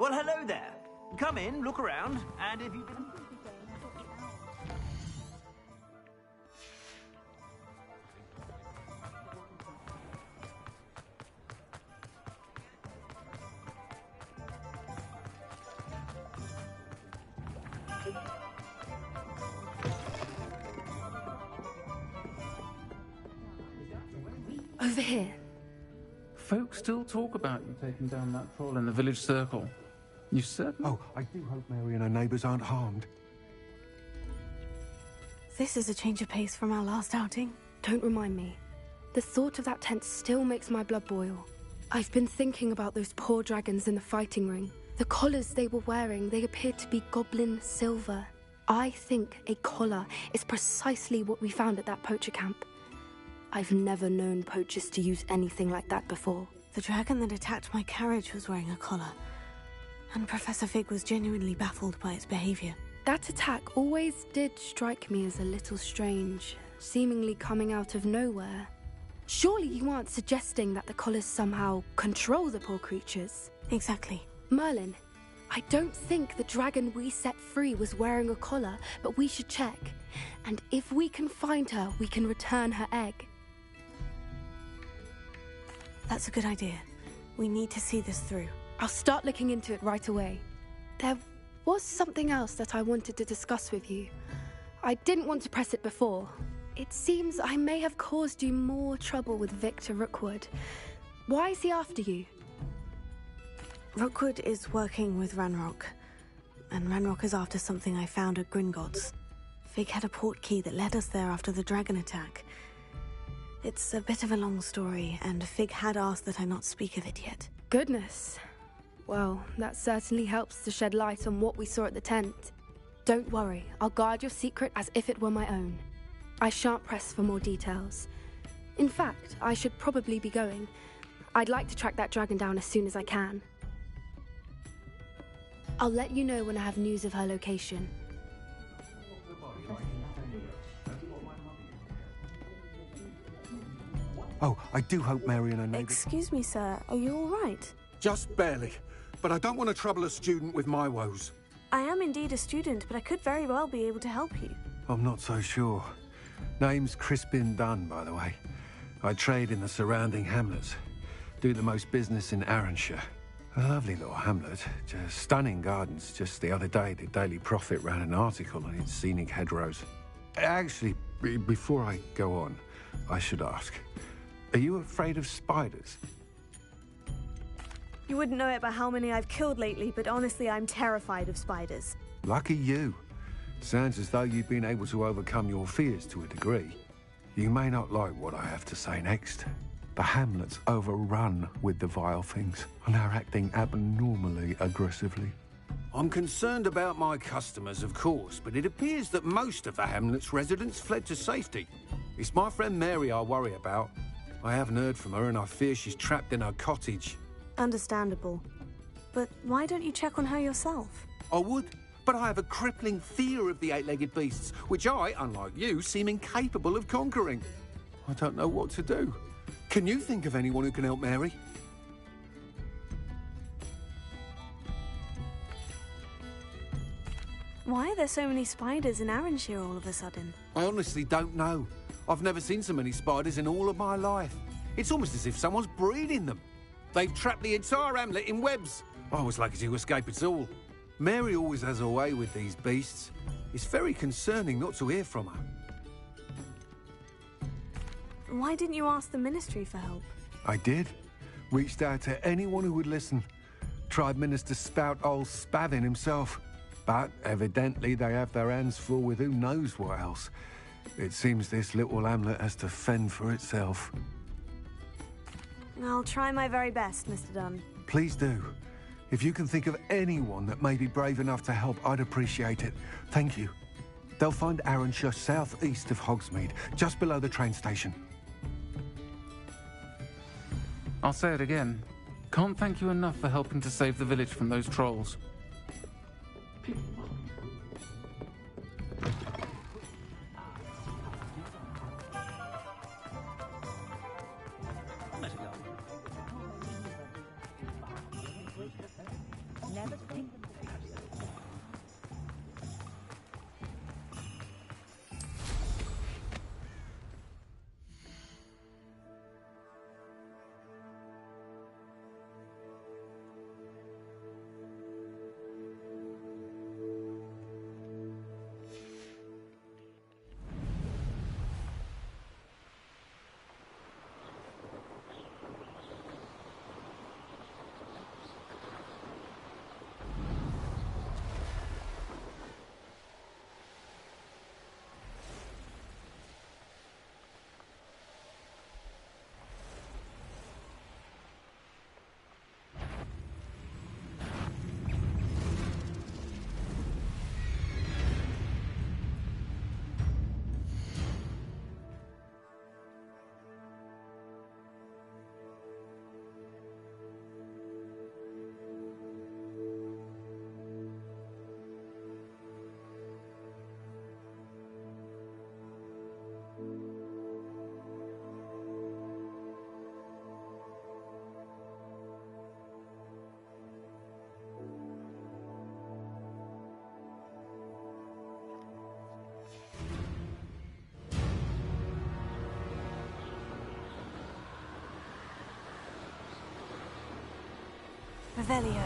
Well, hello there. Come in, look around, and if you can... Over here. Folks still talk about you taking down that troll in the village circle. You certain? Oh, I do hope Mary and her neighbours aren't harmed. This is a change of pace from our last outing. Don't remind me. The thought of that tent still makes my blood boil. I've been thinking about those poor dragons in the fighting ring. The collars they were wearing, they appeared to be goblin silver. I think a collar is precisely what we found at that poacher camp. I've never known poachers to use anything like that before. The dragon that attacked my carriage was wearing a collar, and Professor Fig was genuinely baffled by its behavior. That attack always did strike me as a little strange, seemingly coming out of nowhere. Surely you aren't suggesting that the collars somehow control the poor creatures? Exactly. Merlin, I don't think the dragon we set free was wearing a collar, but we should check. And if we can find her, we can return her egg. That's a good idea. We need to see this through. I'll start looking into it right away. There was something else that I wanted to discuss with you. I didn't want to press it before. It seems I may have caused you more trouble with Victor Rookwood. Why is he after you? Rookwood is working with Ranrock, and Ranrock is after something I found at Gringotts. Fig had a port key that led us there after the dragon attack. It's a bit of a long story, and Fig had asked that I not speak of it yet. Goodness. Well, that certainly helps to shed light on what we saw at the tent. Don't worry, I'll guard your secret as if it were my own. I shan't press for more details. In fact, I should probably be going. I'd like to track that dragon down as soon as I can. I'll let you know when I have news of her location. Oh, I do hope Mary and her neighbours... Excuse me, sir. Are you all right? Just barely. But I don't want to trouble a student with my woes. I am indeed a student, but I could very well be able to help you. I'm not so sure. Name's Crispin Dunn, by the way. I trade in the surrounding hamlets. Do the most business in Arranshire. A lovely little hamlet. Just stunning gardens. Just the other day, the Daily Prophet ran an article on its scenic hedgerows. Actually, before I go on, I should ask, are you afraid of spiders? You wouldn't know it by how many I've killed lately, but honestly, I'm terrified of spiders. Lucky you. Sounds as though you've been able to overcome your fears to a degree. You may not like what I have to say next. The hamlet's overrun with the vile things, and are acting abnormally aggressively. I'm concerned about my customers, of course, but it appears that most of the hamlet's residents fled to safety. It's my friend Mary I worry about. I haven't heard from her, and I fear she's trapped in her cottage. Understandable. But why don't you check on her yourself? I would, but I have a crippling fear of the eight-legged beasts, which I, unlike you, seem incapable of conquering. I don't know what to do. Can you think of anyone who can help Mary? Why are there so many spiders in Arranshire all of a sudden? I honestly don't know. I've never seen so many spiders in all of my life. It's almost as if someone's breeding them. They've trapped the entire hamlet in webs. I was lucky to escape it all. Mary always has a way with these beasts. It's very concerning not to hear from her. Why didn't you ask the ministry for help? I did. Reached out to anyone who would listen. Tried Minister Spout old Spavin himself. But evidently they have their hands full with who knows what else. It seems this little hamlet has to fend for itself. I'll try my very best, Mr. Dunn. Please do. If you can think of anyone that may be brave enough to help, I'd appreciate it. Thank you. They'll find Arranshire southeast of Hogsmeade, just below the train station. I'll say it again. Can't thank you enough for helping to save the village from those trolls. Never Revelio.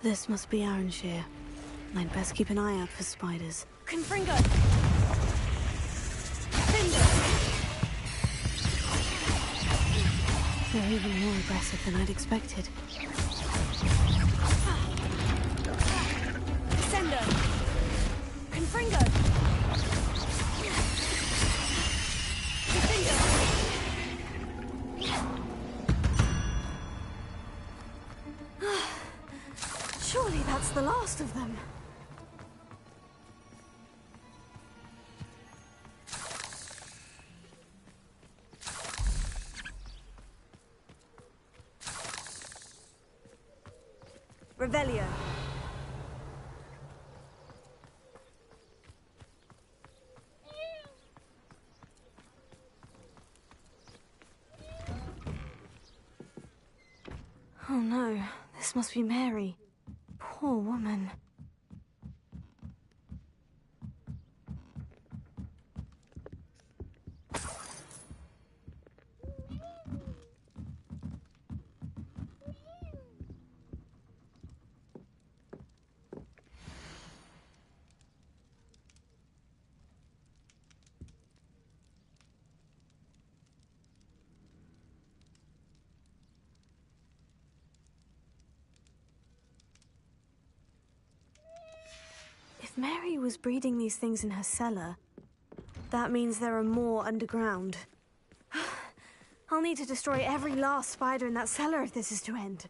This must be Arranshire. I'd best keep an eye out for spiders. Confringo! They're even more aggressive than I'd expected. Descendo! Confringo! Descendo! Surely that's the last of them. Revelio. Oh no, this must be Mary. Poor woman. If Mary was breeding these things in her cellar, That means there are more underground. I'll need to destroy every last spider in that cellar if this is to end.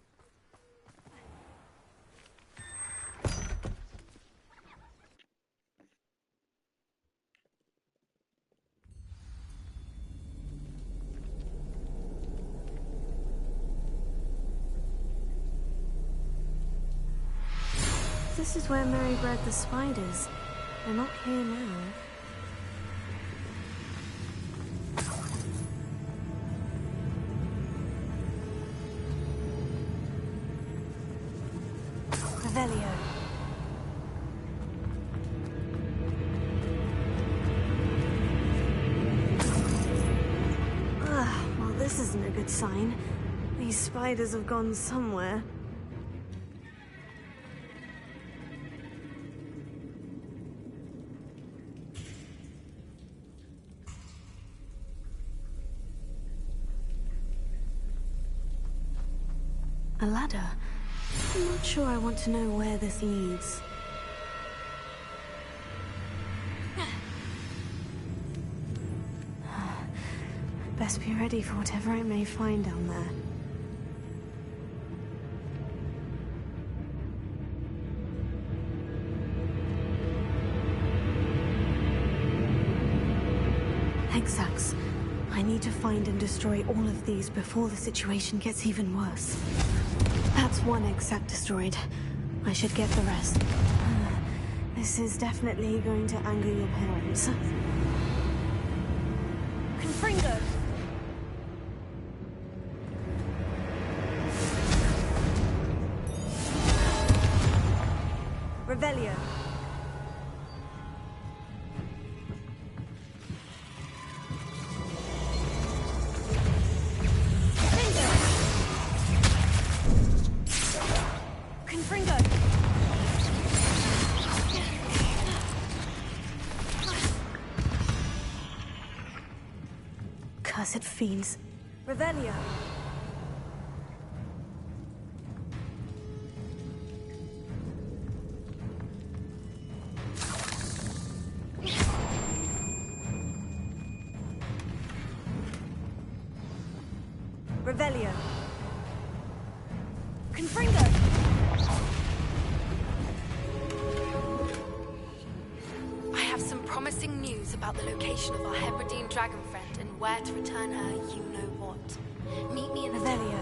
this is where Mary bred the spiders. They're not here now. Revelio. Well, this isn't a good sign. These spiders have gone somewhere. A ladder? I'm not sure I want to know where this leads. Best be ready for whatever I may find down there. Exacts. I need to find and destroy all of these before the situation gets even worse. That's one exact destroyed. I should get the rest. This is definitely going to anger your parents. Confringo! Revelio. Cursed fiends. Revelio. Revelio. Confringo. I have some promising news about the location of our Hebridean dragon friend and where to return her you-know-what. Meet me in the Revelio.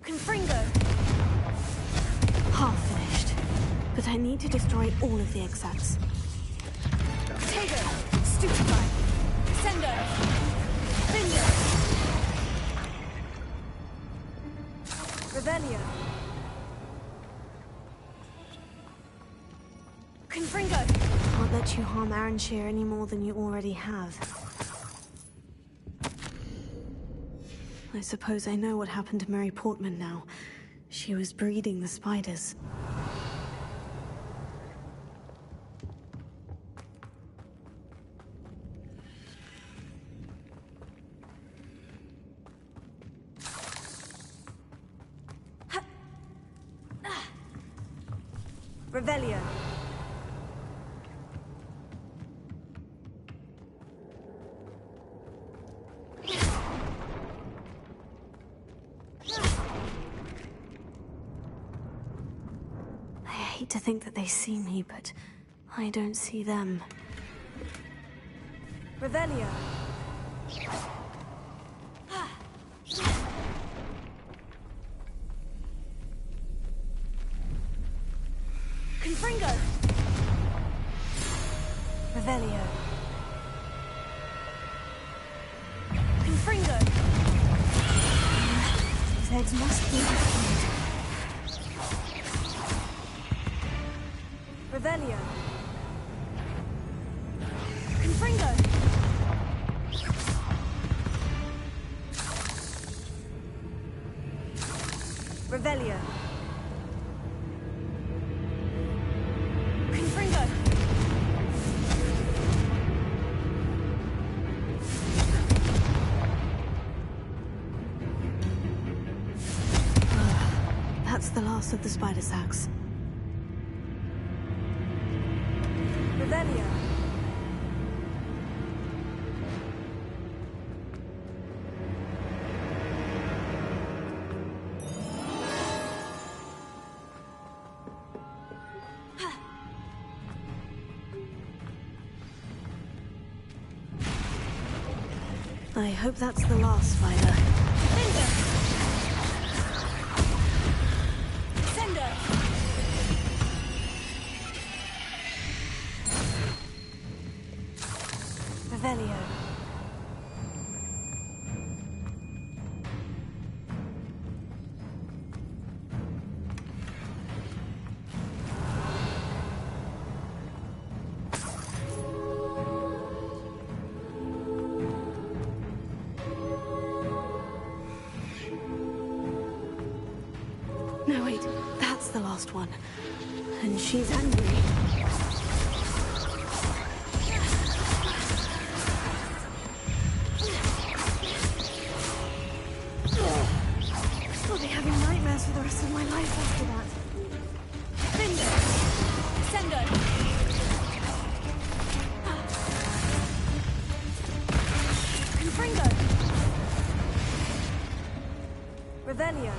Confringo! Half finished. But I need to destroy all of the execs. Tego! Stupefy! Sendo! Findo! Revelio! Confringo! Can't let you harm Aranshir any more than you already have. I suppose I know what happened to Mary Portman now. She was breeding the spiders. Revelio. I hate to think that they see me, but I don't see them. Revelio. Confringo. Revelio. Confringo. These eggs must be destroyed. Revelio. Confringo. Revelio. Confringo. That's the last of the spider sacks. Revelio. I hope that's the last spider. Sender! Sender! Revelio. No, wait, that's the last one. And she's angry. I'll be having nightmares for the rest of my life after that. Findo! Sendo! Confringo! Revelio.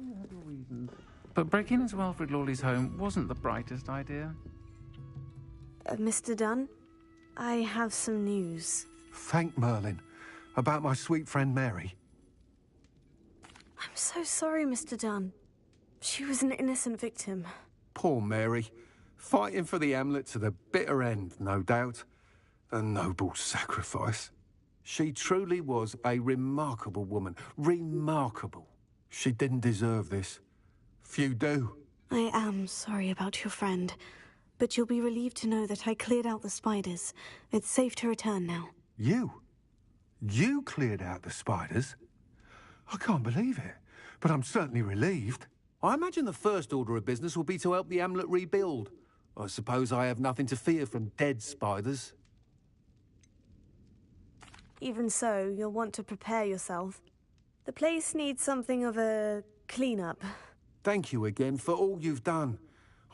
you had your reasons. But breaking into Wilfred Lawley's home wasn't the brightest idea. Mr. Dunn, I have some news. Thank Merlin. About my sweet friend Mary. I'm so sorry, Mr. Dunn. She was an innocent victim. Poor Mary. Fighting for the Hamlet to the bitter end, no doubt. A noble sacrifice. She truly was a remarkable woman. Remarkable. She didn't deserve this. Few do. I am sorry about your friend, but you'll be relieved to know that I cleared out the spiders. It's safe to return now. You? You cleared out the spiders? I can't believe it, but I'm certainly relieved. I imagine the first order of business will be to help the Hamlet rebuild. I suppose I have nothing to fear from dead spiders. Even so, you'll want to prepare yourself. The place needs something of a clean-up. Thank you again for all you've done.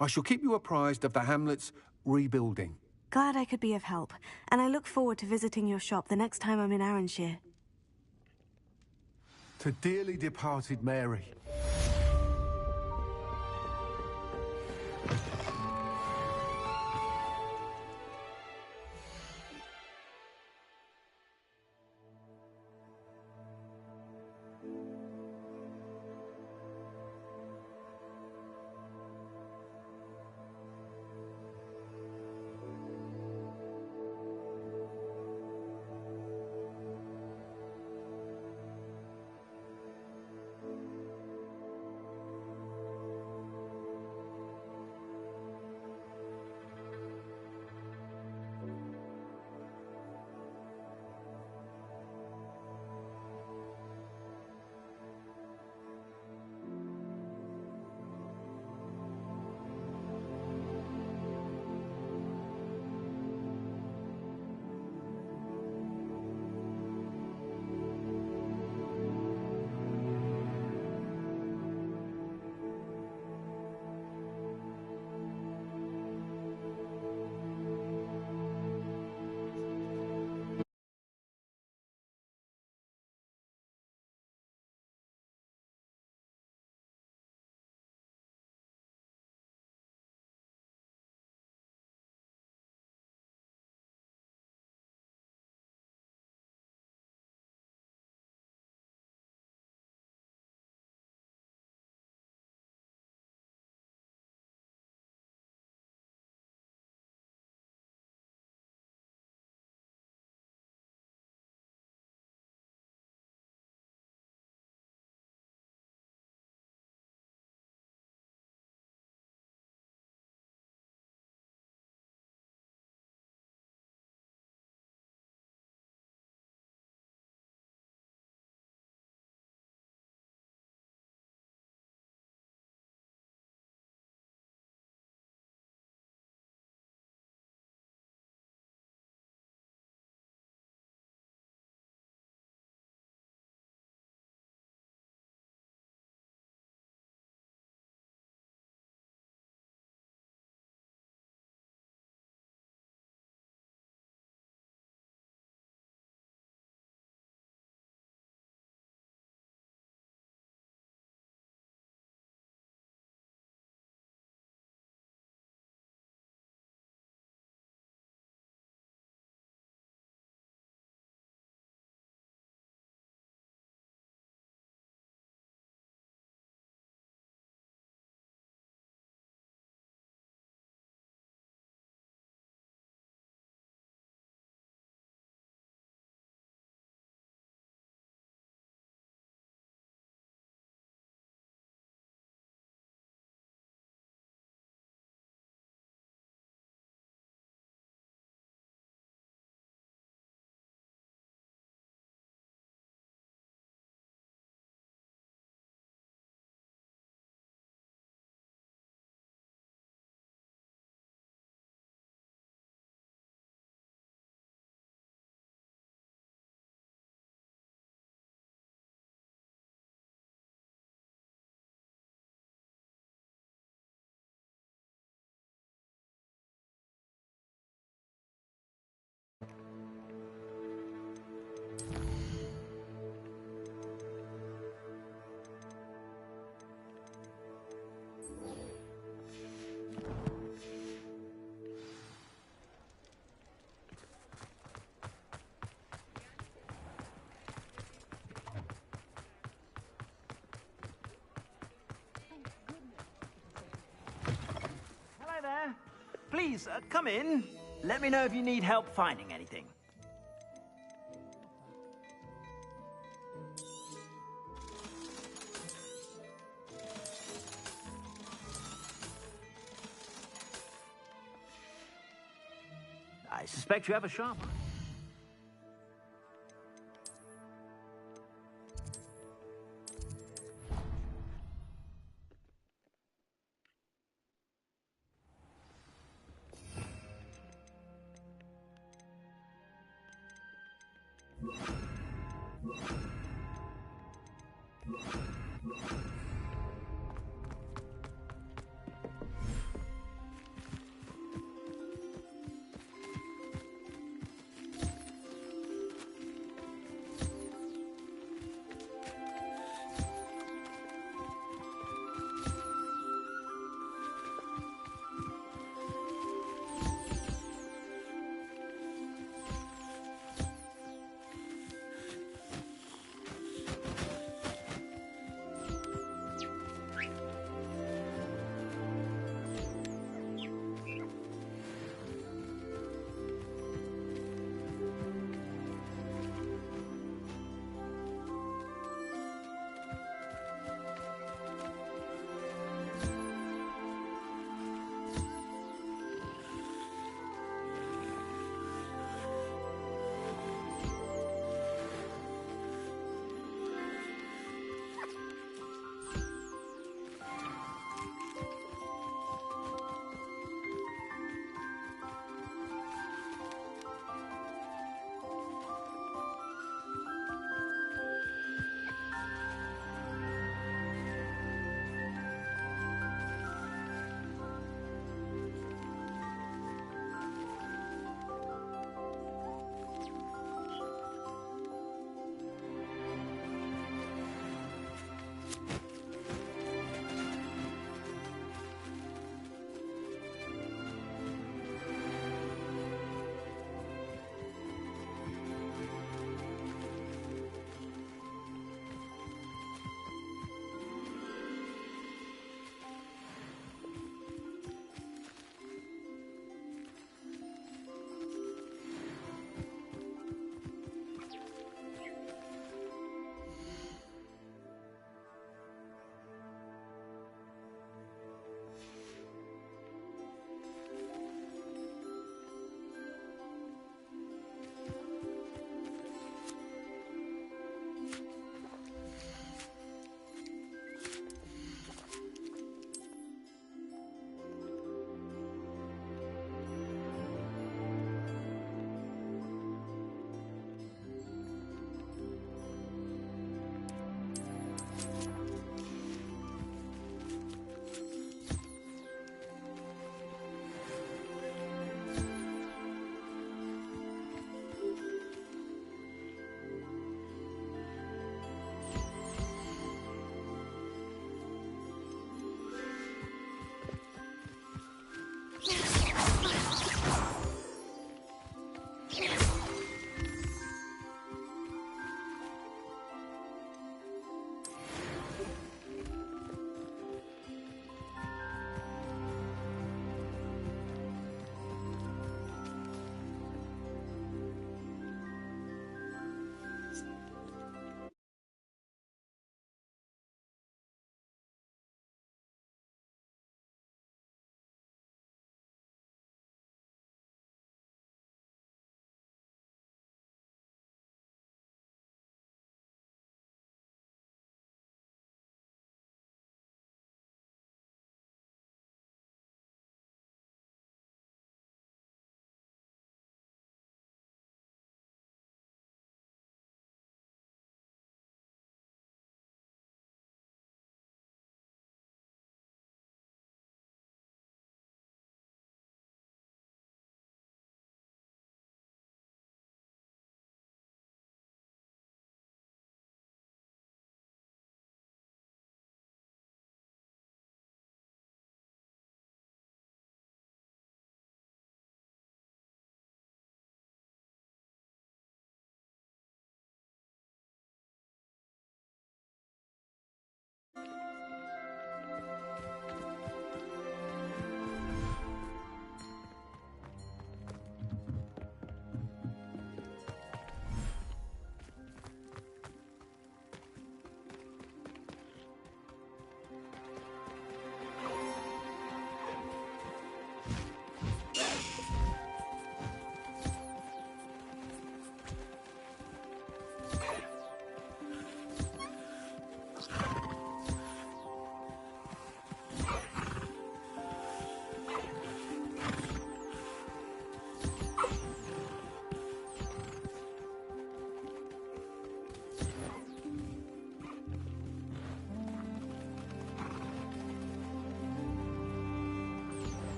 I shall keep you apprised of the Hamlet's rebuilding. Glad I could be of help, and I look forward to visiting your shop the next time I'm in Arranshire. To dearly departed Mary. Hello there. Please, come in. Let me know if you need help finding anything. I suspect you have a sharp eye.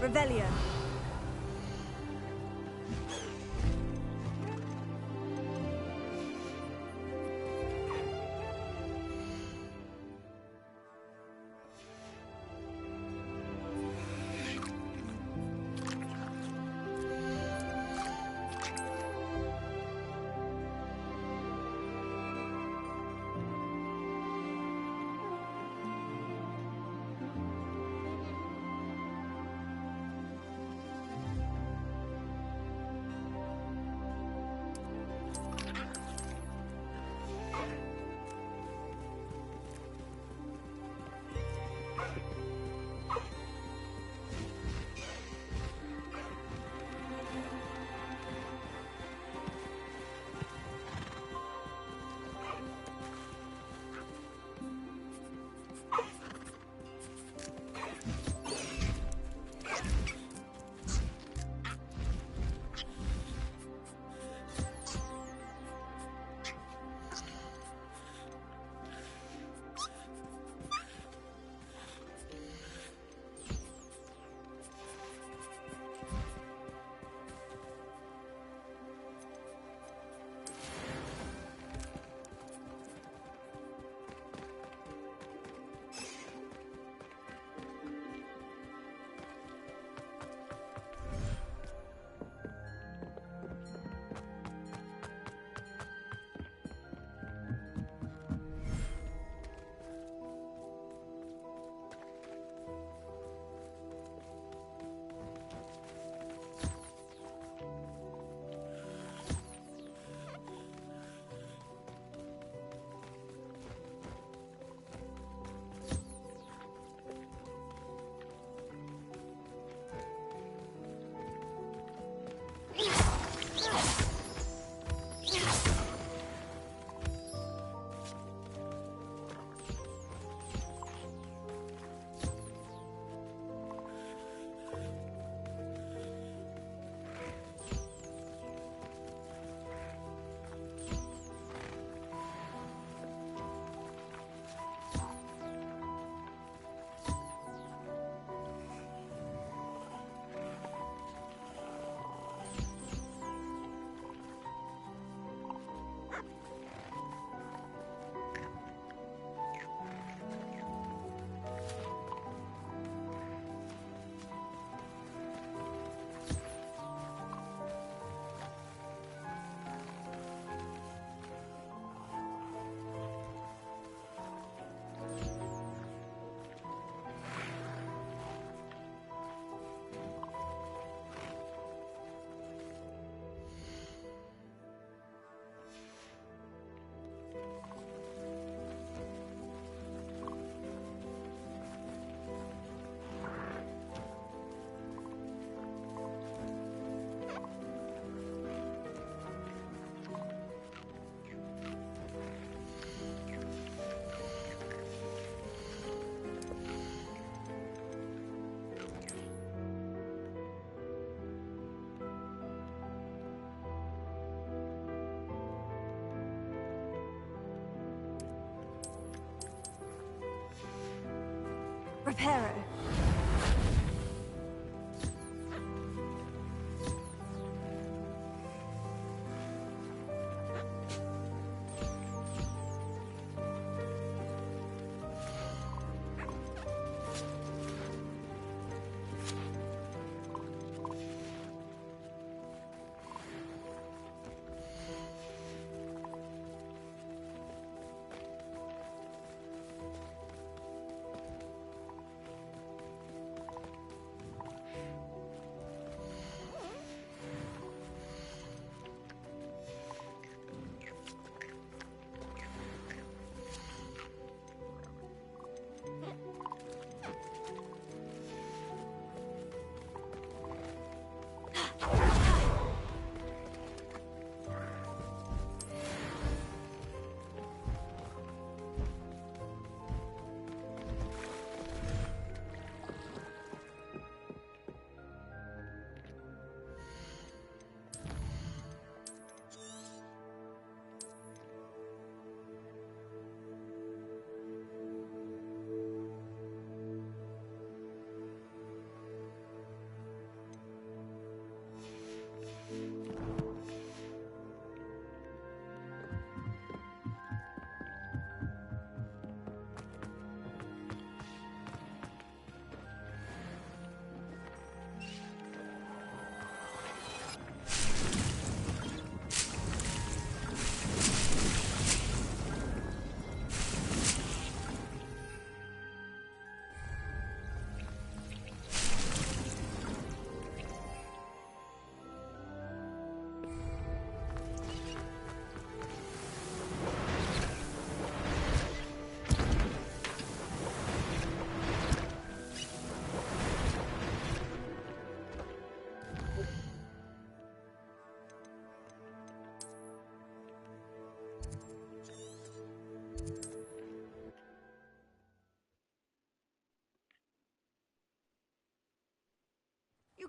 Revelio. Reparo.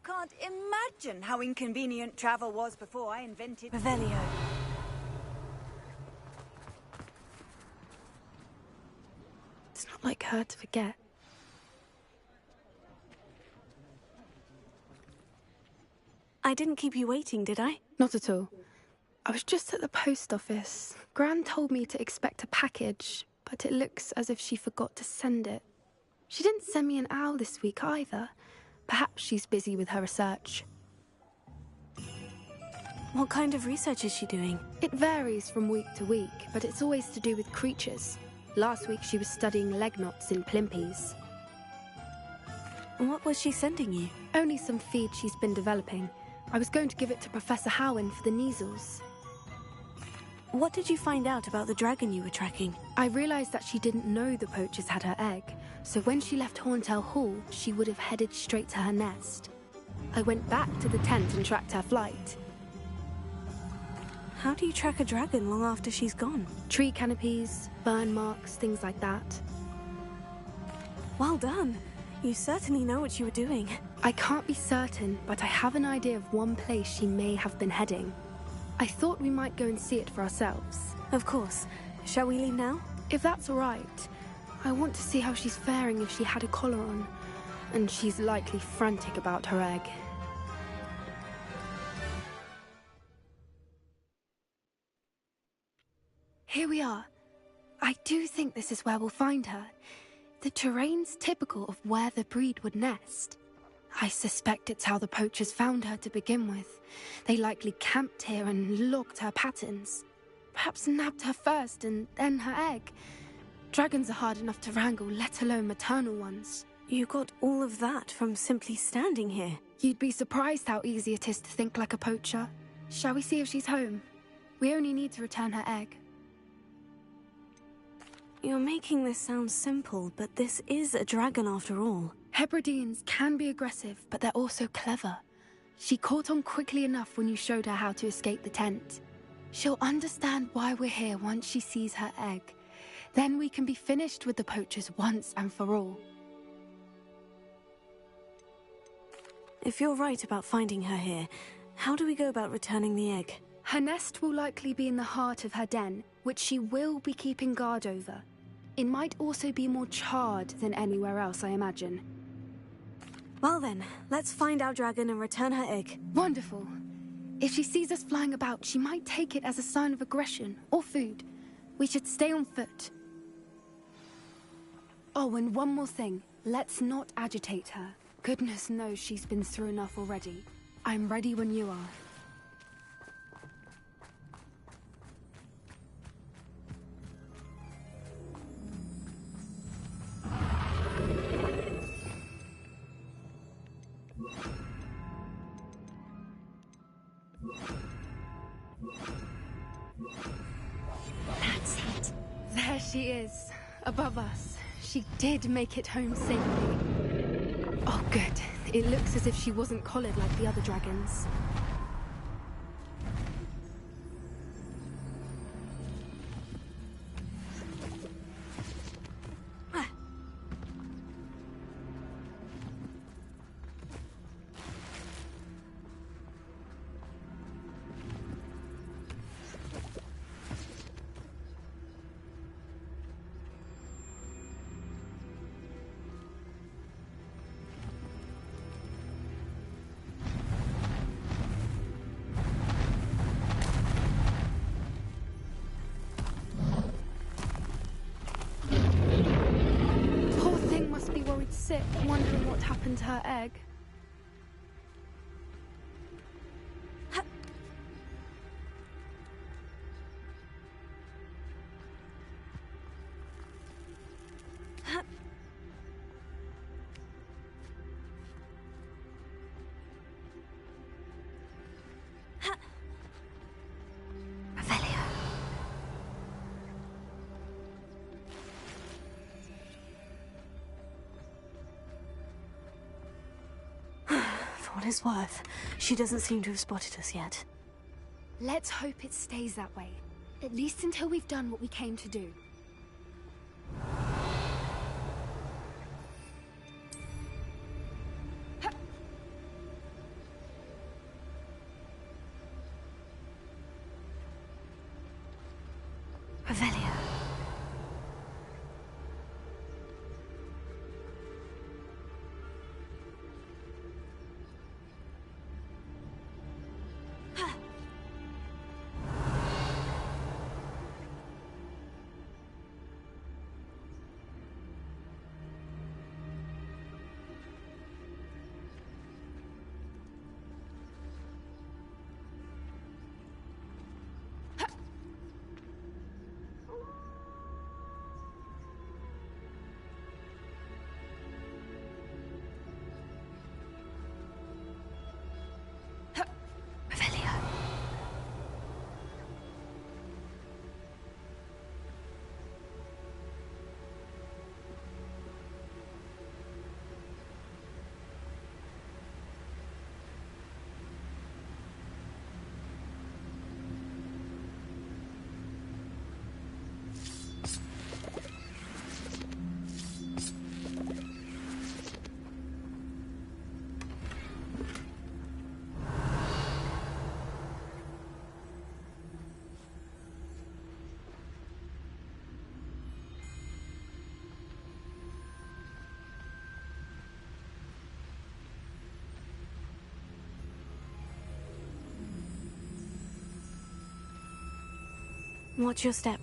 can't imagine how inconvenient travel was before I invented Revelio. It's not like her to forget. I didn't keep you waiting, did I? Not at all. I was just at the post office. Gran told me to expect a package, but it looks as if she forgot to send it. She didn't send me an owl this week either. Perhaps she's busy with her research. What kind of research is she doing? It varies from week to week, but it's always to do with creatures. Last week she was studying leg knots in plimpies. What was she sending you? Only some feed she's been developing. I was going to give it to Professor Howen for the measles. What did you find out about the dragon you were tracking? I realized that she didn't know the poachers had her egg, so when she left Horntail Hall, she would have headed straight to her nest. I went back to the tent and tracked her flight. How do you track a dragon long after she's gone? Tree canopies, burn marks, things like that. Well done. You certainly know what you were doing. I can't be certain, but I have an idea of one place she may have been heading. I thought we might go and see it for ourselves. Of course. Shall we leave now? If that's all right. I want to see how she's faring if she had a collar on. And she's likely frantic about her egg. Here we are. I do think this is where we'll find her. The terrain's typical of where the breed would nest. I suspect it's how the poachers found her to begin with. They likely camped here and logged her patterns. Perhaps nabbed her first and then her egg. Dragons are hard enough to wrangle, let alone maternal ones. You got all of that from simply standing here. You'd be surprised how easy it is to think like a poacher. Shall we see if she's home? We only need to return her egg. You're making this sound simple, but this is a dragon after all. Hebrideans can be aggressive, but they're also clever. She caught on quickly enough when you showed her how to escape the tent. She'll understand why we're here once she sees her egg. Then we can be finished with the poachers once and for all. If you're right about finding her here, how do we go about returning the egg? Her nest will likely be in the heart of her den, which she will be keeping guard over. It might also be more charred than anywhere else, I imagine. Well then, let's find our dragon and return her egg. Wonderful. If she sees us flying about, she might take it as a sign of aggression or food. We should stay on foot. Oh, and one more thing. Let's not agitate her. Goodness knows she's been through enough already. I'm ready when you are. That's it. There she is, above us. She did make it home safely. Oh, good. It looks as if she wasn't collared like the other dragons. Sick, wondering what happened to her egg. For what it's worth, she doesn't seem to have spotted us yet. Let's hope it stays that way. At least until we've done what we came to do. Avelia. Watch your step.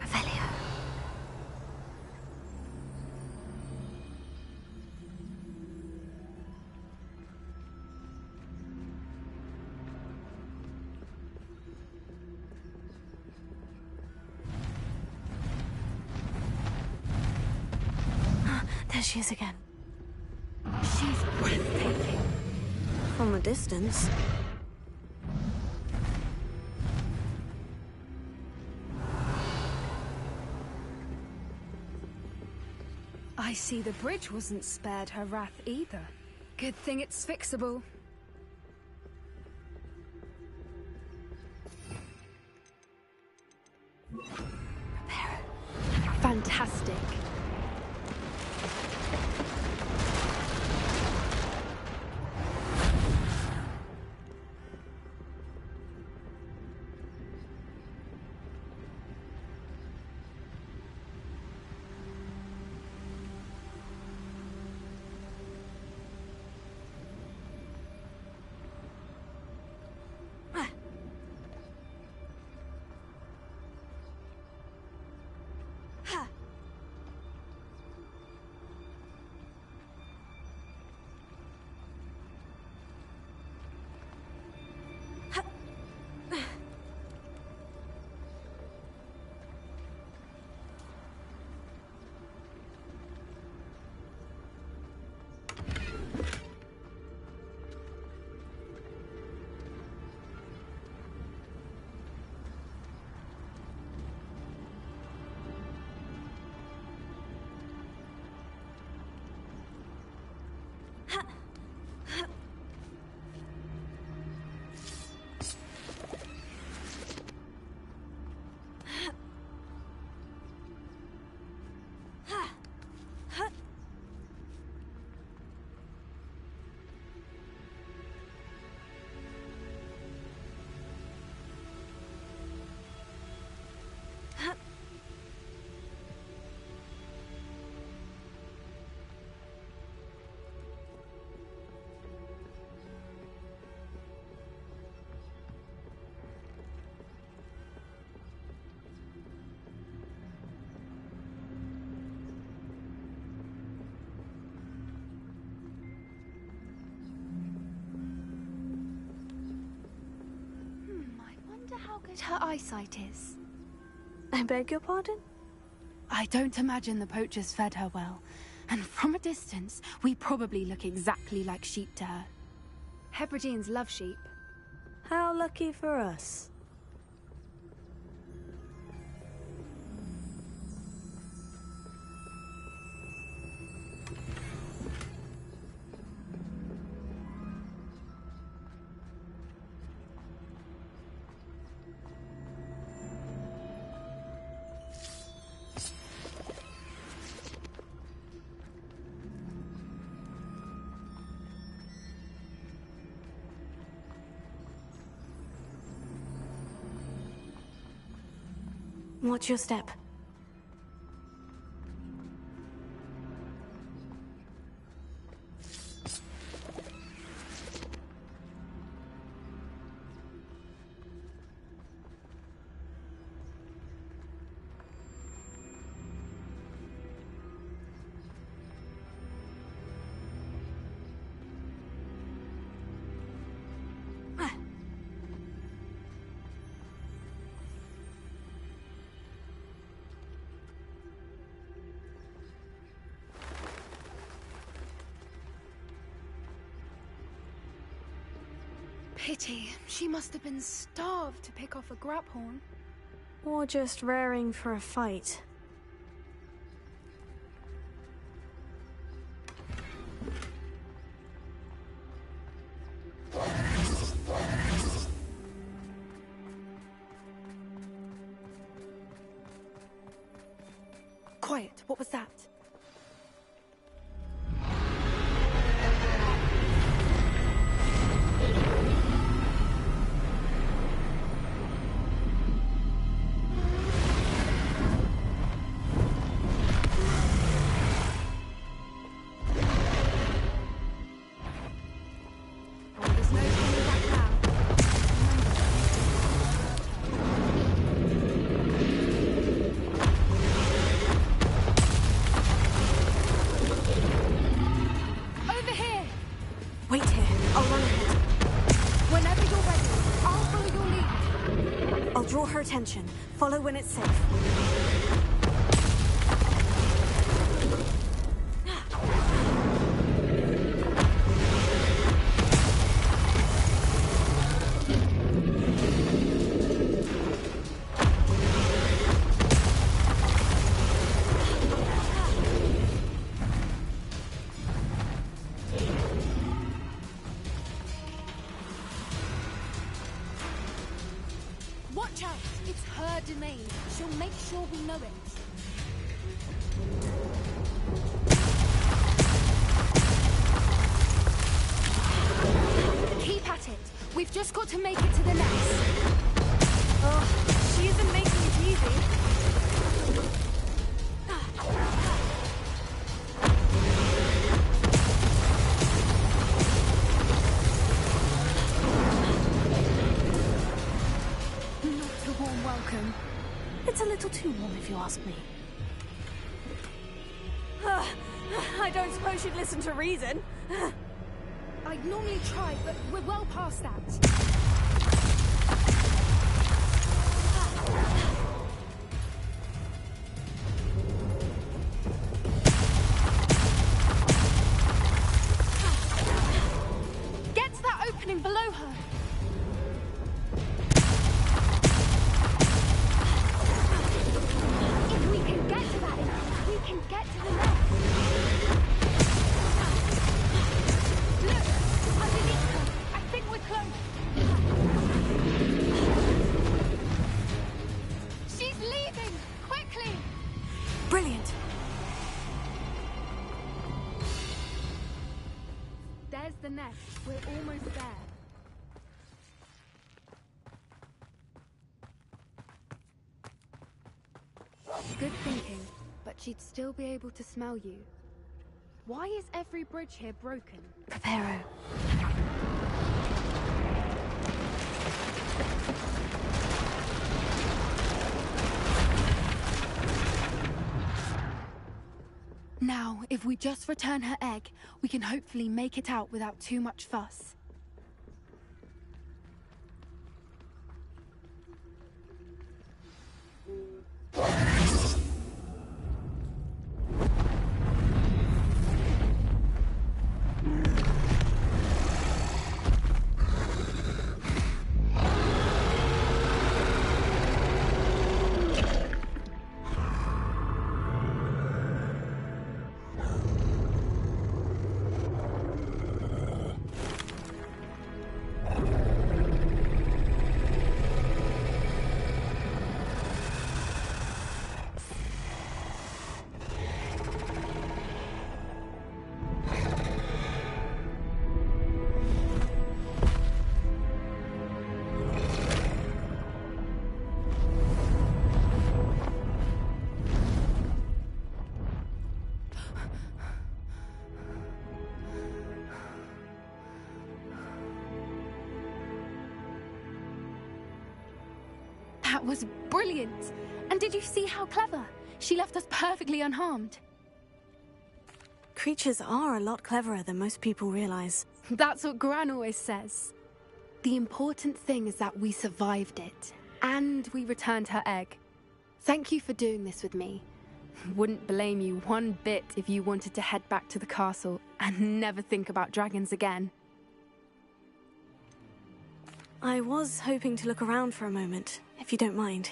Avelia. There she is again. She's breathtaking. From a distance. I see the bridge wasn't spared her wrath either. Good thing it's fixable. Fantastic. How good her eyesight is. I beg your pardon? I don't imagine the poachers fed her well. And from a distance, we probably look exactly like sheep to her. Hebrideans love sheep. How lucky for us. Watch your step. Pity. She must have been starved to pick off a graphorn. Or just raring for a fight. Quiet. What was that? Wait here. I'll run ahead. Whenever you're ready, I'll follow your lead. I'll draw her attention. Follow when it's safe. Watch out! It's her domain. She'll make sure we know it. Keep at it. We've just got to make it to the nest. Oh, she isn't making it easy. Welcome. It's a little too warm, if you ask me. I don't suppose you'd listen to reason. I'd normally try, but we're well past that. Get to that opening below her. Get to the left. Look! Underneath her. I think we're close. She's leaving! Quickly! Brilliant. There's the nest. We're almost there. Good thinking. But she'd still be able to smell you. Why is every bridge here broken? Capero. Now, if we just return her egg, we can hopefully make it out without too much fuss. That was brilliant! And did you see how clever? She left us perfectly unharmed. Creatures are a lot cleverer than most people realize. That's what Gran always says. The important thing is that we survived it, and we returned her egg. Thank you for doing this with me. Wouldn't blame you one bit if you wanted to head back to the castle and never think about dragons again. I was hoping to look around for a moment, if you don't mind.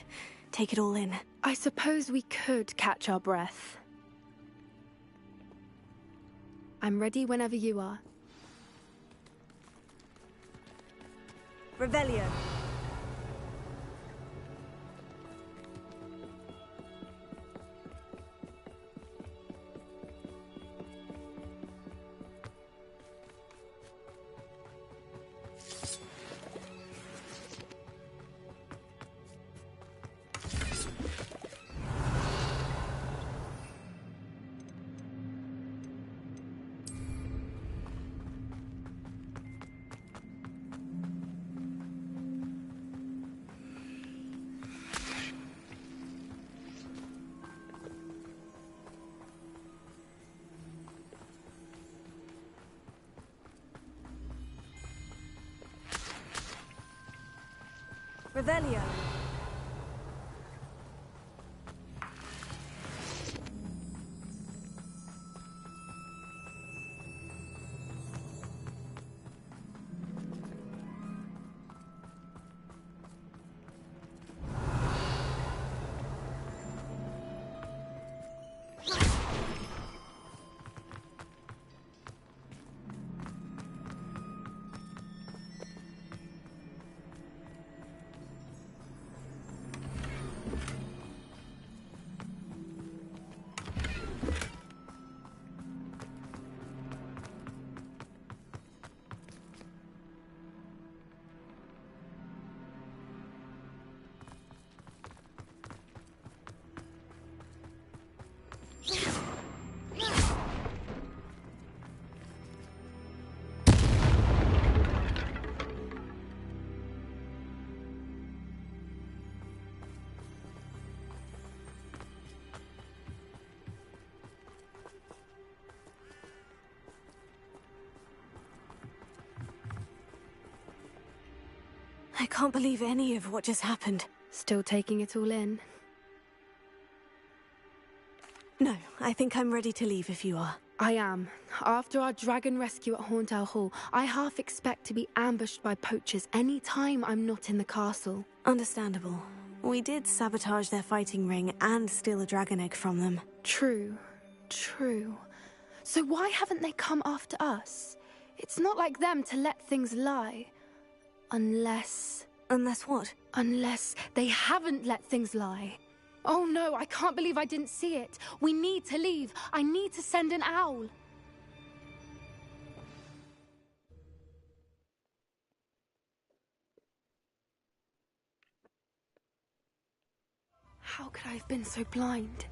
Take it all in. I suppose we could catch our breath. I'm ready whenever you are. Revelio. Revelio. I can't believe any of what just happened. Still taking it all in? No, I think I'm ready to leave if you are. I am. After our dragon rescue at Horntail Hall, I half expect to be ambushed by poachers any time I'm not in the castle. Understandable. We did sabotage their fighting ring and steal a dragon egg from them. True. True. So why haven't they come after us? It's not like them to let things lie. Unless... Unless what? Unless they haven't let things lie. Oh no, I can't believe I didn't see it. We need to leave. I need to send an owl. How could I have been so blind?